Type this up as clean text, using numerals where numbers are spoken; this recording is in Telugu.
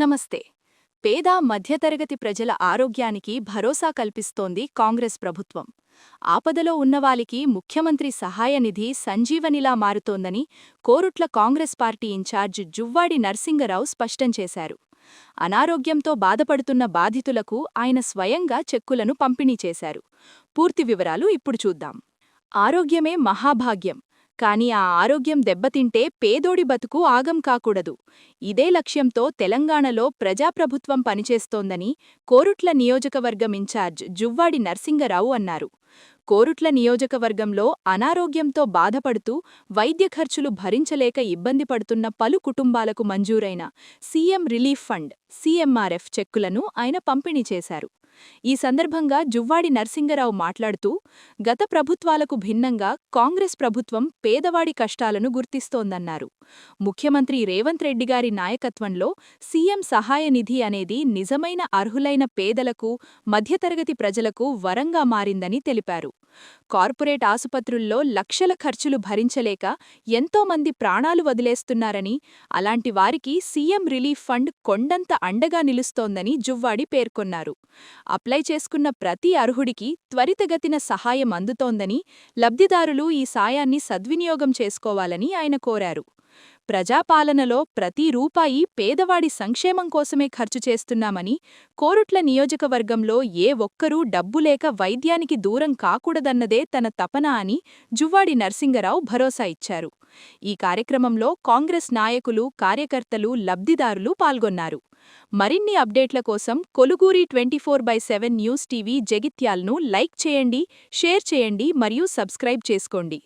నమస్తే. పేద మధ్యతరగతి ప్రజల ఆరోగ్యానికి భరోసా కల్పిస్తోంది కాంగ్రెస్ ప్రభుత్వం. ఆపదలో ఉన్నవాలికి ముఖ్యమంత్రి సహాయ నిధి సంజీవనిలా మారుతోందని కోరుట్ల కాంగ్రెస్ పార్టీ ఇన్ఛార్జ్ జువ్వాడి నర్సింగరావు స్పష్టం చేశారు. అనారోగ్యంతో బాధపడుతున్న బాధితులకు ఆయన స్వయంగా చెక్కులను పంపిణీ చేశారు. పూర్తి వివరాలు ఇప్పుడు చూద్దాం. ఆరోగ్యమే మహాభాగ్యం. కానీ ఆ ఆరోగ్యం దెబ్బతింటే పేదోడి బతుకు ఆగం కాకూడదు. ఇదే లక్ష్యంతో తెలంగాణలో ప్రజాప్రభుత్వం పనిచేస్తోందని కోరుట్ల నియోజకవర్గం ఇన్ఛార్జ్ జువ్వాడి నర్సింగరావు అన్నారు. కోరుట్ల నియోజకవర్గంలో అనారోగ్యంతో బాధపడుతూ వైద్య ఖర్చులు భరించలేక ఇబ్బంది పడుతున్న పలు కుటుంబాలకు మంజూరైన సీఎం రిలీఫ్ ఫండ్ (సీఎంఆర్ఎఫ్) చెక్కులను ఆయన పంపిణీ చేశారు. ఈ సందర్భంగా జువ్వాడి నర్సింగరావు మాట్లాడుతూ, గత ప్రభుత్వాలకు భిన్నంగా కాంగ్రెస్ ప్రభుత్వం పేదవాడి కష్టాలను గుర్తిస్తోందన్నారు. ముఖ్యమంత్రి రేవంత్ రెడ్డిగారి నాయకత్వంలో సీఎం సహాయ నిధి అనేది నిజమైన అర్హులైన పేదలకు, మధ్యతరగతి ప్రజలకు వరంగా మారిందని తెలిపారు. కార్పొరేట్ ఆసుపత్రుల్లో లక్షల ఖర్చులు భరించలేక ఎంతోమంది ప్రాణాలు వదిలేస్తున్నారని, అలాంటి వారికి సీఎం రిలీఫ్ ఫండ్ కొండంత అండగా నిలుస్తోందని జువ్వాడి పేర్కొన్నారు. అప్లై చేసుకున్న ప్రతి అర్హుడికి త్వరితగతిన సహాయం అందుతోందని, లబ్ధిదారులు ఈ సాయాన్ని సద్వినియోగం చేసుకోవాలని ఆయన కోరారు. ప్రజాపాలనలో ప్రతి రూపాయి పేదవాడి సంక్షేమం కోసమే ఖర్చు చేస్తున్నామని, కోరుట్ల నియోజకవర్గంలో ఏ ఒక్కరూ డబ్బులేక వైద్యానికి దూరం కాకూడదన్నదే తన తపన అని జువ్వాడి నర్సింగరావు భరోసా ఇచ్చారు. ఈ కార్యక్రమంలో కాంగ్రెస్ నాయకులు, కార్యకర్తలు, లబ్ధిదారులు పాల్గొన్నారు. మరిన్ని అప్డేట్ల కోసం కొలుగూరి 24/7 న్యూస్ టీవీ జగిత్యాల్ను లైక్ చేయండి, షేర్ చేయండి మరియు సబ్స్క్రైబ్ చేసుకోండి.